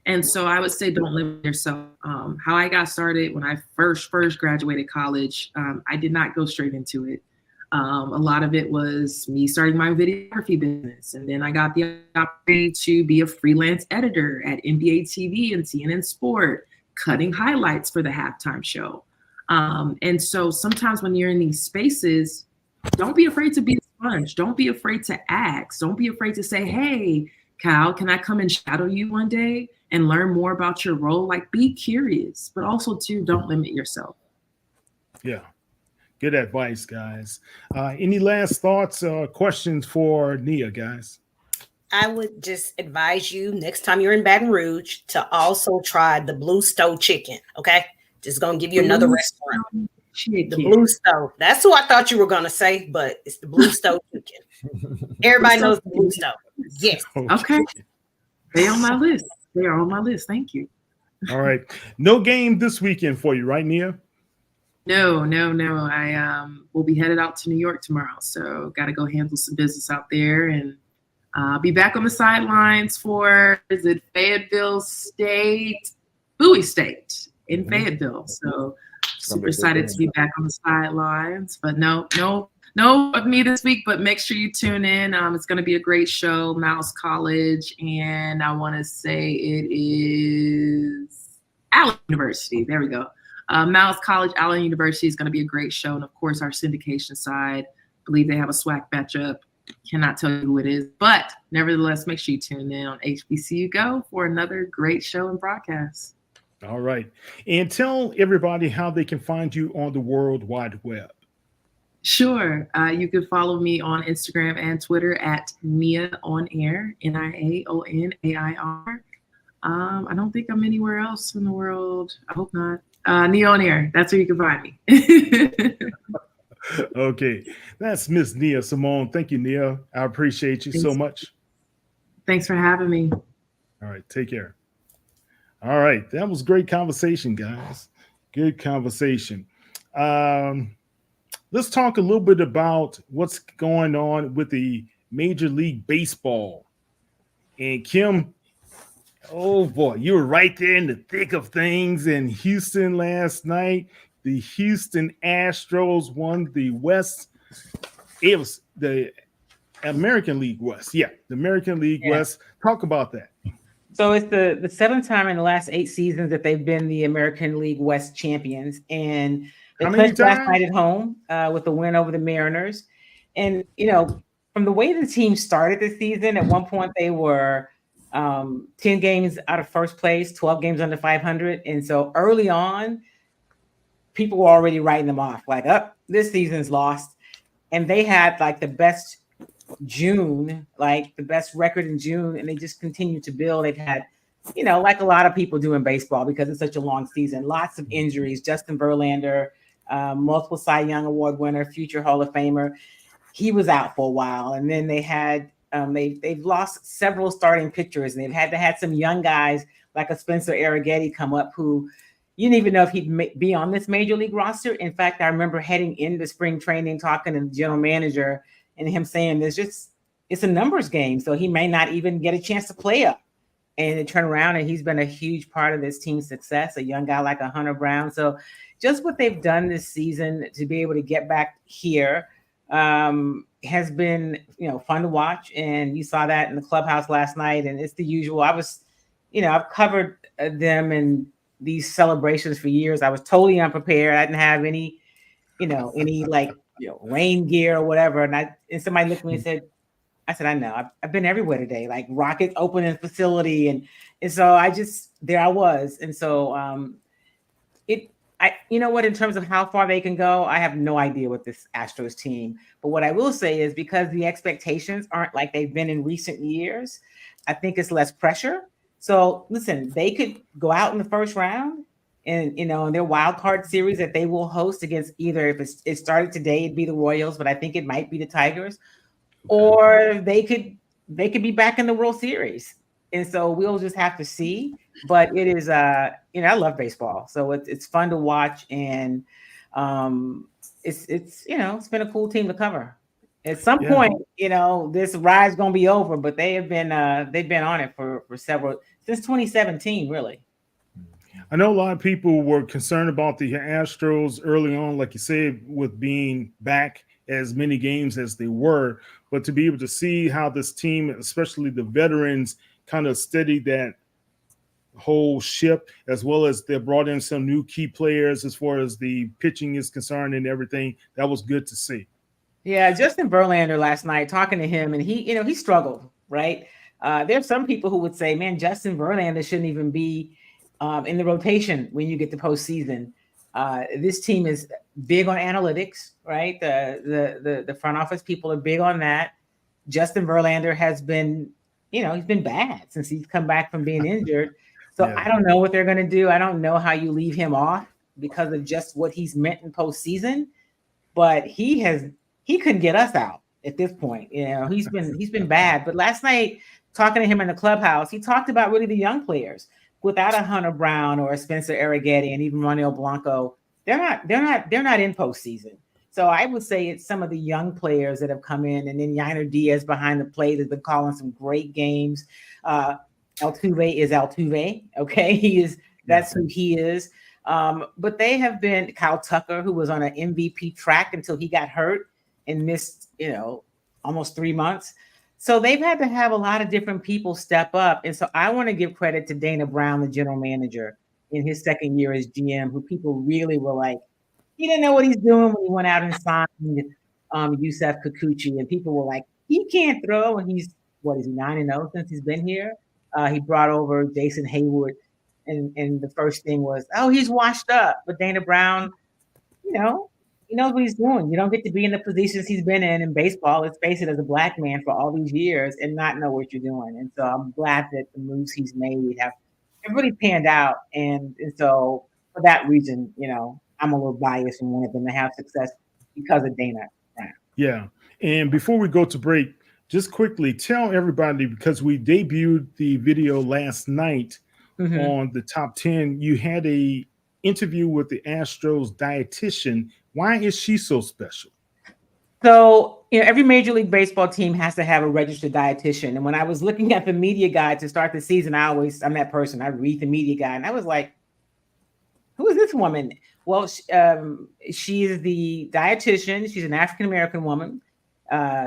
And so I would say, don't limit yourself. How I got started when I first graduated college, I did not go straight into it. A lot of it was me starting my videography business. And then I got the opportunity to be a freelance editor at NBA TV and CNN Sport, cutting highlights for the halftime show. And so sometimes when you're in these spaces, don't be afraid to be a sponge. Don't be afraid to ask. Don't be afraid to say, hey, Kyle, can I come and shadow you one day and learn more about your role? Like, be curious, but also too, don't limit yourself. Yeah. Good advice, guys. Any last thoughts or questions for Nia, guys? I would just advise you, next time you're in Baton Rouge, to also try the Blue Stove Chicken. Okay, just gonna give you another restaurant. The Blue Stove. That's who I thought you were gonna say, but it's the Blue Stove Chicken. Everybody knows the Blue Stove. Yes. Okay. They on my list. They are on my list. Thank you. All right. No game this weekend for you, right, Nia? No. I will be headed out to New York tomorrow, so got to go handle some business out there, and be back on the sidelines for, is it Fayetteville State, Bowie State in Fayetteville. So super excited to be back on the sidelines. But no of me this week, but make sure you tune in. It's going to be a great show, Mouse College, and I want to say it is Allen University. There we go. Mouse College, Allen University is going to be a great show. And of course, our syndication side, I believe they have a SWAC matchup. Cannot tell you who it is, but nevertheless, make sure you tune in on HBCU Go for another great show and broadcast. All right. And tell everybody how they can find you on the World Wide Web. Sure. You can follow me on Instagram and Twitter at Nia On Air, NIAONAIR. I don't think I'm anywhere else in the world. I hope not. Nia On Air. That's where you can find me. Okay. That's Miss Nia Simone. Thank you, Nia. I appreciate you so much. Thanks for having me. All right. Take care. All right. That was great conversation, guys. Good conversation. Um, let's talk a little bit about what's going on with the Major League Baseball. And Kim, oh boy, you were right there in the thick of things in Houston last night. The Houston Astros won the West. It was the American League West. Yeah, the American League West. Talk about that. So it's the seventh time in the last 8 seasons that they've been the American League West champions, and they clinched last night at home with a win over the Mariners. And from the way the team started this season, at one point they were 10 games out of first place, 12 games under 500, and so early on, people were already writing them off, like, this season's lost. And they had like the best June, like the best record in June, and they just continue to build. They've had, like a lot of people do in baseball because it's such a long season, lots of injuries. Justin Verlander, multiple Cy Young Award winner, future Hall of Famer, he was out for a while. And then they had they've lost several starting pitchers, and they've had to have some young guys like a Spencer Arrighetti come up, who you didn't even know if he'd be on this major league roster. In fact, I remember heading into spring training, talking to the general manager, and him saying it's a numbers game, so he may not even get a chance to play up. And it turned around, and he's been a huge part of this team's success, a young guy like a Hunter Brown. So just what they've done this season to be able to get back here has been, fun to watch. And you saw that in the clubhouse last night, and it's the usual. I've covered them and these celebrations for years. I was totally unprepared. I didn't have any rain gear or whatever. And somebody looked at me and said, I know, I've been everywhere today, like Rockets opening facility. And so there I was. And so in terms of how far they can go, I have no idea with this Astros team. But what I will say is, because the expectations aren't like they've been in recent years, I think it's less pressure. So listen, they could go out in the first round, and in their wild card series that they will host against, either if it started today, it'd be the Royals, but I think it might be the Tigers, or they could be back in the World Series. And so we'll just have to see. But it is I love baseball, so it's fun to watch, and it's been a cool team to cover. At some point, this ride's gonna be over, but they've been on it for since 2017, really. I know a lot of people were concerned about the Astros early on, like you said, with being back as many games as they were, but to be able to see how this team, especially the veterans, kind of steadied that whole ship, as well as they brought in some new key players as far as the pitching is concerned and everything. That was good to see. Yeah, Justin Verlander last night, talking to him, and he struggled, right? There's some people who would say, man, Justin Verlander shouldn't even be in the rotation when you get to postseason. This team is big on analytics, right? The front office people are big on that. Justin Verlander has been, he's been bad since he's come back from being injured. So I don't know what they're going to do. I don't know how you leave him off because of just what he's meant in postseason. But he couldn't get us out at this point. He's been bad. But last night, talking to him in the clubhouse, he talked about really the young players. Without a Hunter Brown or a Spencer Arrighetti and even Ronel Blanco, they're not in postseason. So I would say it's some of the young players that have come in, and then Yainer Diaz behind the plate has been calling some great games. Altuve is Altuve, okay? That's who he is. But they have been Kyle Tucker, who was on an MVP track until he got hurt and missed, almost 3 months. So they've had to have a lot of different people step up. And so I want to give credit to Dana Brown, the general manager, in his second year as GM, who people really were like, he didn't know what he's doing when he went out and signed Yusef Kikuchi. And people were like, he can't throw. And he's 9-0 since he's been here. He brought over Jason Hayward. And the first thing was, he's washed up. But Dana Brown, he knows what he's doing. You don't get to be in the positions he's been in baseball, let's face it, as a Black man for all these years and not know what you're doing. And so I'm glad that the moves he's made have really panned out. And so for that reason, I'm a little biased and wanted them to have success because of Dana Brown. Yeah. And before we go to break, just quickly tell everybody, because we debuted the video last night on the top 10, you had a interview with the Astros dietitian. Why is she so special? So, every Major League Baseball team has to have a registered dietitian. And when I was looking at the media guide to start the season, I'm that person. I read the media guide and I was like, who is this woman? Well, she's the dietitian. She's an African-American woman.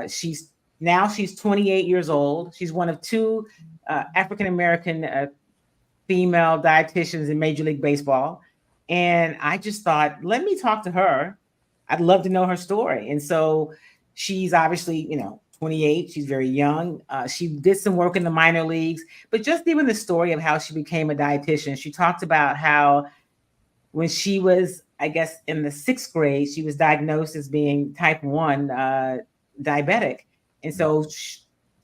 She's 28 years old. She's one of two African-American female dietitians in Major League Baseball. And I just thought, let me talk to her. I'd love to know her story. And so she's obviously, 28. She's very young. She did some work in the minor leagues, but just even the story of how she became a dietitian. She talked about how when she was, I guess, in the 6th grade, she was diagnosed as being type 1 diabetic. And so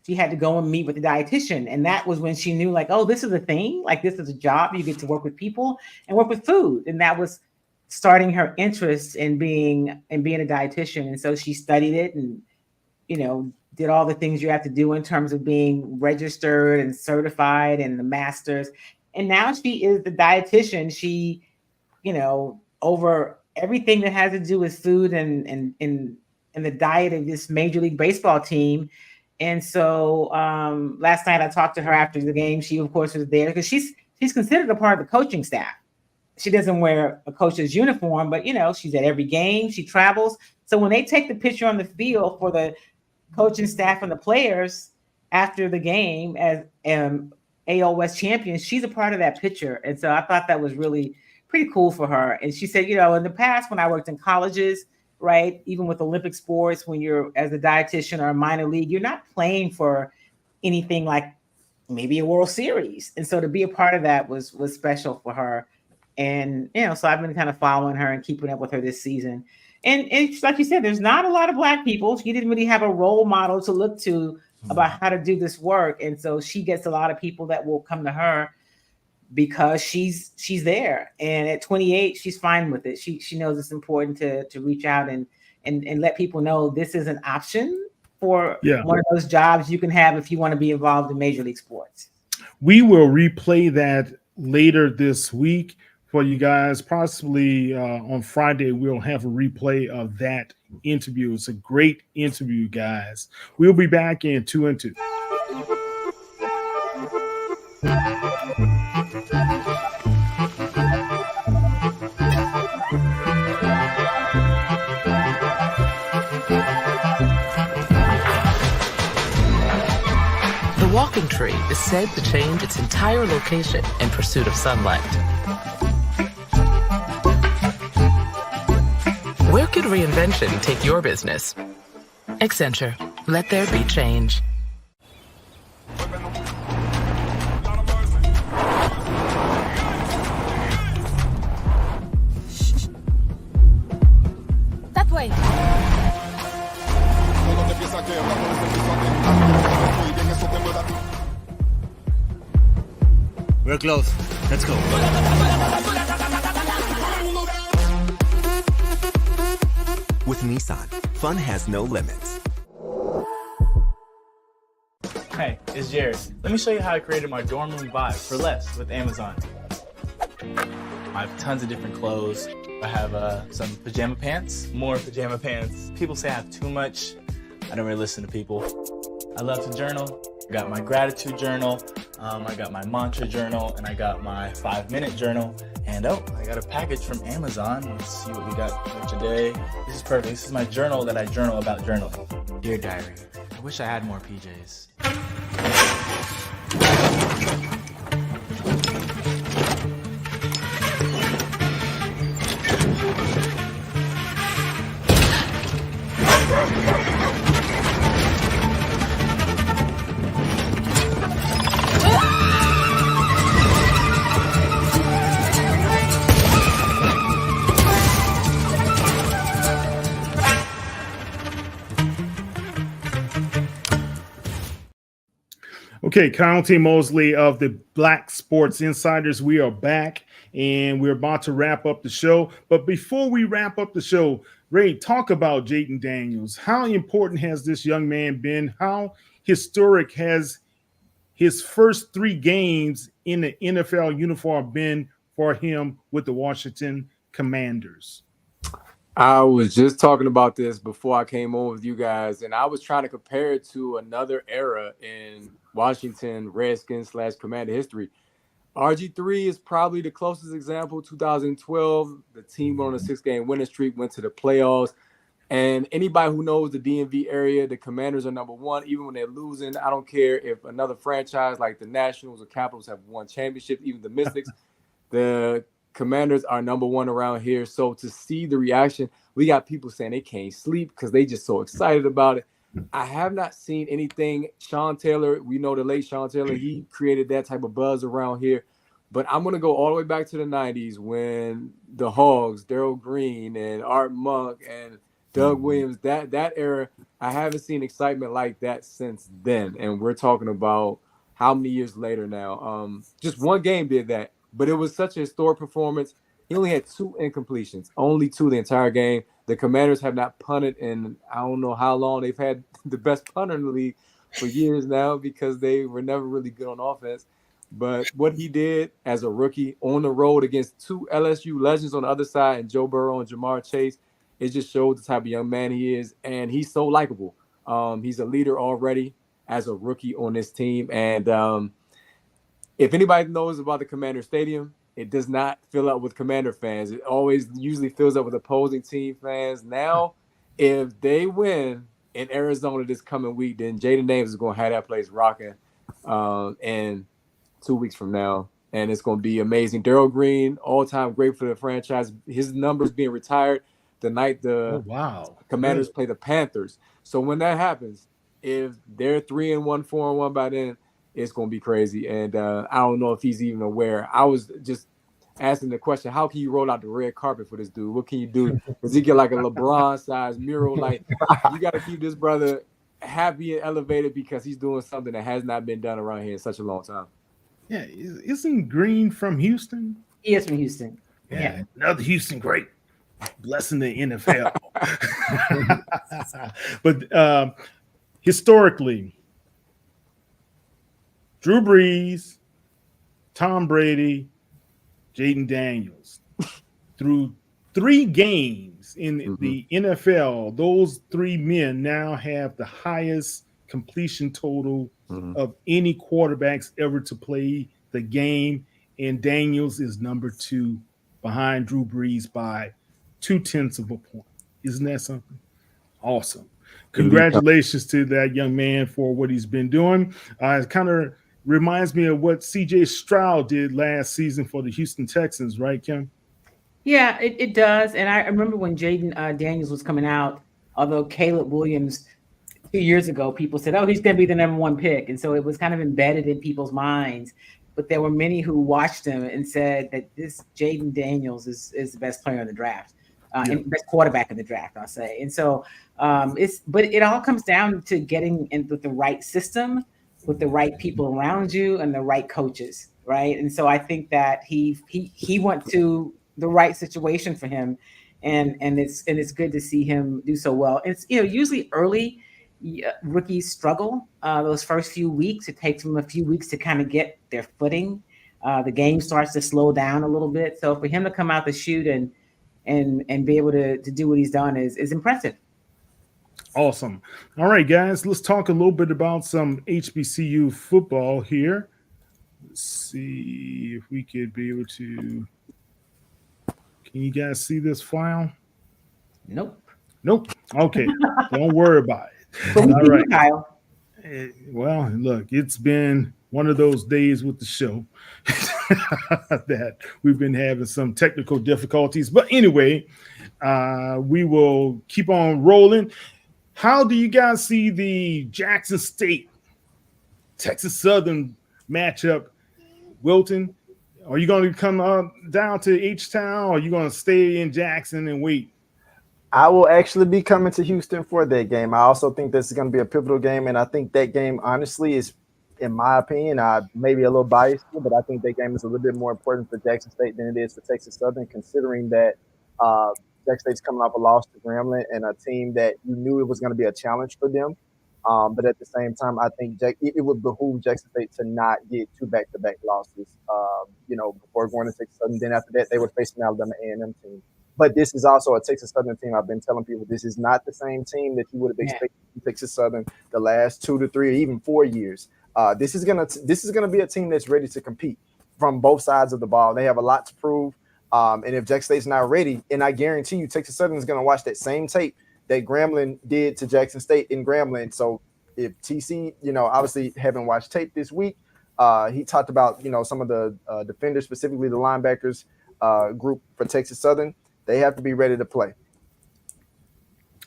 she had to go and meet with the dietitian. And that was when she knew, like, oh, this is a thing. Like, this is a job. You get to work with people and work with food. And that was starting her interest in being a dietitian. And so she studied it and, did all the things you have to do in terms of being registered and certified and the masters. And now she is the dietitian. She, over everything that has to do with food and the diet of this Major League Baseball team. And so last night I talked to her after the game. She, of course, was there because she's considered a part of the coaching staff. She doesn't wear a coach's uniform, but, she's at every game. She travels. So when they take the picture on the field for the coaching staff and the players after the game as AL West champions, she's a part of that picture. And so I thought that was really pretty cool for her. And she said, in the past, when I worked in colleges, right, even with Olympic sports, when you're as a dietitian or a minor league, you're not playing for anything like maybe a World Series. And so to be a part of that was special for her. And, so I've been kind of following her and keeping up with her this season. And it's like you said, there's not a lot of Black people. She didn't really have a role model to look to about how to do this work. And so she gets a lot of people that will come to her because she's there. And at 28, she's fine with it. She knows it's important to reach out and let people know this is an option for one of those jobs you can have if you want to be involved in Major League sports. We will replay that later this week for you guys. Possibly on Friday, we'll have a replay of that interview. It's a great interview, guys. We'll be back in 2 and 2. The walking tree is said to change its entire location in pursuit of sunlight. Where could reinvention take your business? Accenture. Let there be change. That way. We're close. Let's go. With Nissan, fun has no limits. Hey, it's Jared. Let me show you how I created my dorm room vibe for less with Amazon. I have tons of different clothes. I have some pajama pants, more pajama pants. People say I have too much. I don't really listen to people. I love to journal. I got my gratitude journal, I got my mantra journal, and I got my 5-minute journal. And I got a package from Amazon. Let's see what we got for today. This is perfect. This is my journal that I journal about journaling. Dear Diary, I wish I had more PJs. Okay, County Mosley of the Black Sports Insiders. We are back and we're about to wrap up the show. But before we wrap up the show, Ray, talk about Jayden Daniels. How important has this young man been? How historic has his first 3 games in the NFL uniform been for him with the Washington Commanders? I was just talking about this before I came on with you guys, and I was trying to compare it to another era in Washington Redskins / Commander history. RG3 is probably the closest example. 2012, the team went on a 6-game winning streak, went to the playoffs. And anybody who knows the DMV area, the Commanders are number 1. Even when they're losing, I don't care if another franchise like the Nationals or Capitals have won championships, even the Mystics, the Commanders are number 1 around here. So to see the reaction, we got people saying they can't sleep because they just so excited about it. I have not seen anything. Sean Taylor, we know the late Sean Taylor, he created that type of buzz around here. But I'm going to go all the way back to the 90s when the Hogs, Darryl Green and Art Monk and Doug Williams, that era, I haven't seen excitement like that since then. And we're talking about how many years later now. Just one game did that, but it was such a historic performance. He only had 2 incompletions, only 2 the entire game. The Commanders have not punted in I don't know how long. They've had the best punter in the league for years now because they were never really good on offense. But what he did as a rookie on the road against 2 LSU legends on the other side, and Joe Burrow and Jamar Chase, it just showed the type of young man he is, and he's so likable. He's a leader already as a rookie on this team. And if anybody knows about the Commander Stadium, it does not fill up with Commander fans. It always usually fills up with opposing team fans. Now, if they win in Arizona this coming week, then Jaden Daniels is going to have that place rocking in 2 weeks from now. And it's going to be amazing. Darryl Green, all-time great for the franchise. His numbers being retired the night the Commanders play the Panthers. So when that happens, if they're 3-1, 4-1 by then, it's going to be crazy. And I don't know if he's even aware. I was just asking the question, how can you roll out the red carpet for this dude? What can you do? Does he get like a LeBron-sized mural? Like, you got to keep this brother happy and elevated because he's doing something that has not been done around here in such a long time. Yeah, isn't Green from Houston? He is from Houston. Yeah. Another Houston great. Blessing the NFL. But historically, Drew Brees, Tom Brady, Jaden Daniels, through 3 games in the NFL, those 3 men now have the highest completion total of any quarterbacks ever to play the game. And Daniels is number 2 behind Drew Brees by 0.2 of a point. Isn't that something? Awesome. Congratulations to that young man for what he's been doing. It kind of reminds me of what CJ Stroud did last season for the Houston Texans, right, Kim? Yeah, it does. And I remember when Jaden Daniels was coming out, although Caleb Williams 2 years ago, people said, oh, he's going to be the number 1 pick. And so it was kind of embedded in people's minds. But there were many who watched him and said that this Jaden Daniels is the best player in the draft. And best quarterback in the draft, I'll say. And so but it all comes down to getting in with the right system, with the right people around you and the right coaches, right? And so I think that he went to the right situation for him, and it's good to see him do so well. It's usually early rookies struggle those first few weeks. It takes them a few weeks to kind of get their footing. The game starts to slow down a little bit. So for him to come out the chute and be able to do what he's done is impressive. Awesome. All right, guys, let's talk a little bit about some HBCU football here. Let's see if we could be able to. Can you guys see this file? Nope. Okay. Don't worry about it. All right. Kyle. Well, look, it's been one of those days with the show that we've been having some technical difficulties. But anyway, we will keep on rolling. How do you guys see the Jackson State, Texas Southern matchup? Wilton, are you going to come down to H-Town, or are you going to stay in Jackson and wait? I will actually be coming to Houston for that game. I also think this is going to be a pivotal game, and I think that game, honestly, is, in my opinion, maybe a little biased, but I think that game is a little bit more important for Jackson State than it is for Texas Southern, considering that Jackson State's coming off a loss to Grambling and a team that you knew it was going to be a challenge for them. But at the same time, I think it would behoove Jackson State to not get 2 back-to-back losses. Before going to Texas Southern, then after that they would face an Alabama A&M team. But this is also a Texas Southern team. I've been telling people this is not the same team that you would have expected from Texas Southern the last 2 to 3 or even 4 years. This is gonna be a team that's ready to compete from both sides of the ball. They have a lot to prove. And if Jackson State's not ready, and I guarantee you Texas Southern is going to watch that same tape that Grambling did to Jackson State in Grambling. So if TC, obviously haven't watched tape this week, he talked about, some of the defenders, specifically the linebackers group for Texas Southern. They have to be ready to play.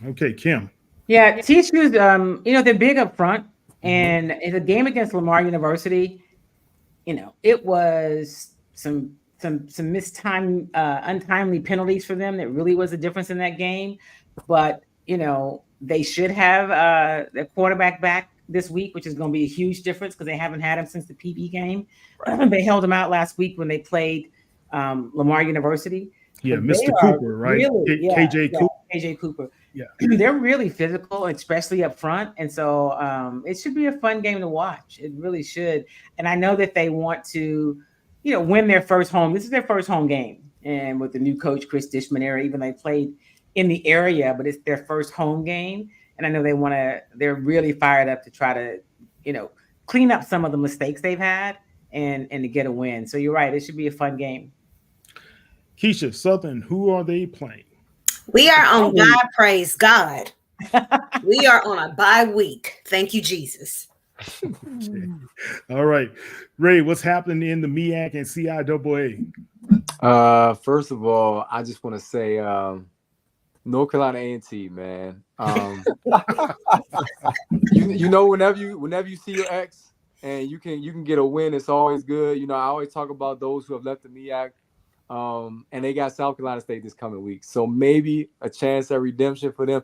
Okay, Kim. Yeah, TCU's, they're big up front, and in the game against Lamar University, it was some untimely penalties for them that really was the difference in that game. But they should have their quarterback back this week, which is going to be a huge difference because they haven't had him since the PB game. Right. They held him out last week when they played Lamar University. Yeah, Mr. Cooper, right? KJ Cooper. KJ Cooper. Yeah, they're really physical, especially up front, and so it should be a fun game to watch. It really should. And I know that they want to, win their first home. This is their first home game, and with the new coach Chris Dishman era, even they played in the area, but it's their first home game, and I know they want to. They're really fired up to try to, clean up some of the mistakes they've had and to get a win. So you're right; it should be a fun game. Keisha, Southern, who are they playing? We are on God, praise God. We are on a bye week. Thank you, Jesus. Okay. All right. Ray, what's happening in the MEAC and CIAA? First of all, I just want to say North Carolina A&T, man. Whenever you see your ex and you can get a win, it's always good. I always talk about those who have left the MEAC. And they got South Carolina State this coming week. So maybe a chance at redemption for them.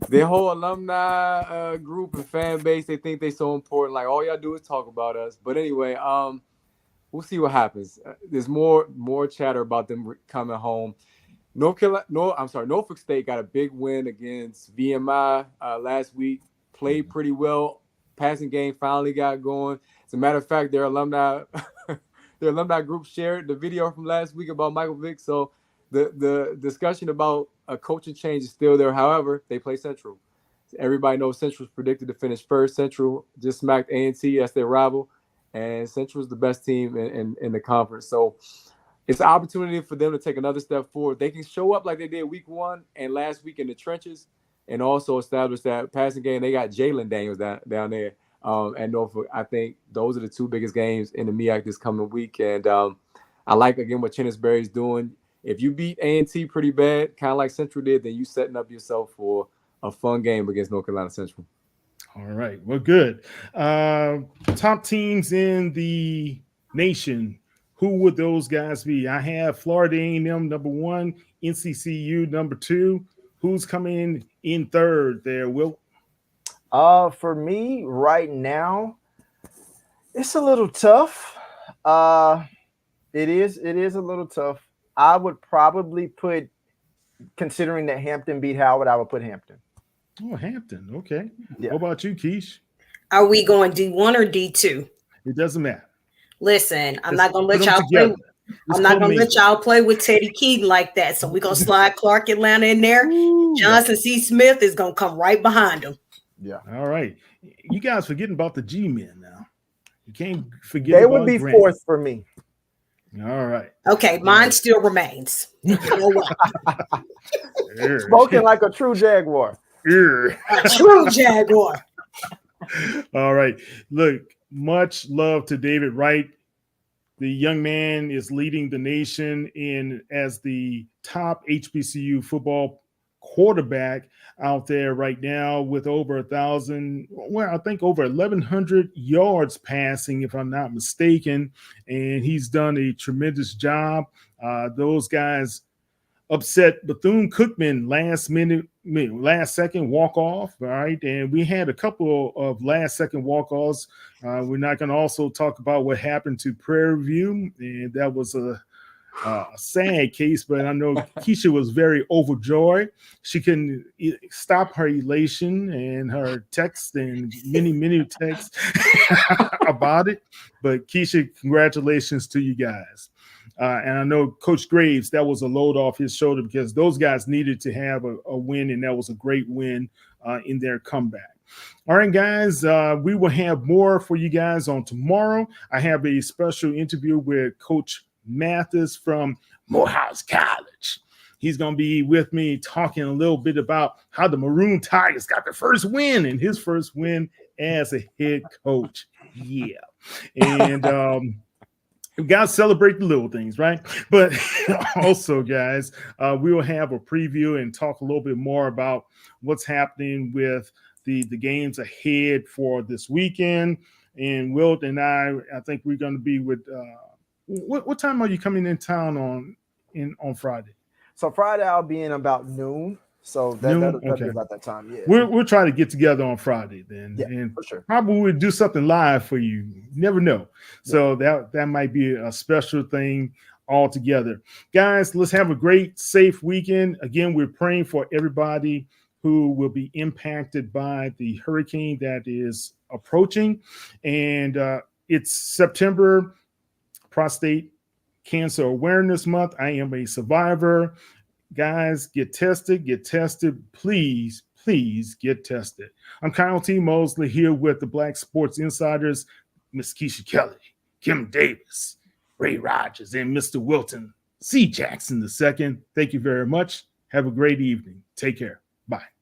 Their whole alumni group and fan base, they think they're so important. Like, all y'all do is talk about us. But anyway, we'll see what happens. There's more chatter about them coming home. Norfolk State got a big win against VMI last week. Played pretty well. Passing game finally got going. As a matter of fact, their alumni group shared the video from last week about Michael Vick. So the discussion about a coaching change is still there. However, they play Central. Everybody knows Central's predicted to finish first. Central just smacked A&T as their rival, and Central's the best team in the conference. So it's an opportunity for them to take another step forward. They can show up like they did week 1 and last week in the trenches, and also establish that passing game. They got Jalen Daniels down there. And Norfolk. I think those are the 2 biggest games in the MEAC this coming week. And I like, again, what Chennisberry's doing. If you beat A&T pretty bad, kind of like Central did, then you setting up yourself for a fun game against North Carolina Central. All right. Well, good. Top teams in the nation. Who would those guys be? I have Florida A&M number 1, NCCU number 2. Who's coming in third there, Will? For me right now, it's a little tough. It is a little tough. I would probably put, considering that Hampton beat Howard, I would put Hampton. Oh, Hampton. Okay. Yeah. What about you, Keish? Are we going D1 or D2? It doesn't matter. Listen, I'm not going to let y'all play with Teddy Keaton like that. So we're going to slide Clark Atlanta in there. Johnson C. Smith is going to come right behind him. Yeah. All right. You guys forgetting about the G-men now. You can't forget. They would be Grant. fourth for me. All right. Okay, mine still remains. Spoken like a true Jaguar. A true Jaguar. All right. Look, much love to David Wright. The young man is leading the nation as the top HBCU football quarterback out there right now with over 1,000, well, I think over 1,100 yards passing, if I'm not mistaken. And he's done a tremendous job. Those guys upset Bethune-Cookman last second walk off. All right. And we had a couple of last second walk-offs. We're not going to also talk about what happened to Prairie View. And that was a sad case, but I know Keisha was very overjoyed. She couldn't stop her elation and her text and many texts about it. But Keisha, congratulations to you guys. And I know Coach Graves, that was a load off his shoulder because those guys needed to have a win, and that was a great win in their comeback. All right, guys, we will have more for you guys on tomorrow. I have a special interview with Coach Mathis from Morehouse College. He's going to be with me talking a little bit about how the Maroon Tigers got the first win and his first win as a head coach. Yeah. And we got to celebrate the little things, right? But also, guys, we will have a preview and talk a little bit more about what's happening with the games ahead for this weekend. And Wilt and I think we're going to be with what time are you coming in town on Friday? So Friday I'll be in about noon. So that'll be about that time. Yeah. We'll try to get together on Friday then. Yeah, and for sure. Probably we'll do something live for you. You never know. So that might be a special thing altogether. Guys, let's have a great, safe weekend. Again, we're praying for everybody who will be impacted by the hurricane that is approaching. And it's September Prostate Cancer Awareness Month. I am a survivor. Guys, get tested. Please get tested. I'm Kyle T. Mosley here with the Black Sports Insiders, Miss Keisha Kelly, Kim Davis, Ray Rogers, and Mr. Wilton C. Jackson II. Thank you very much. Have a great evening. Take care. Bye.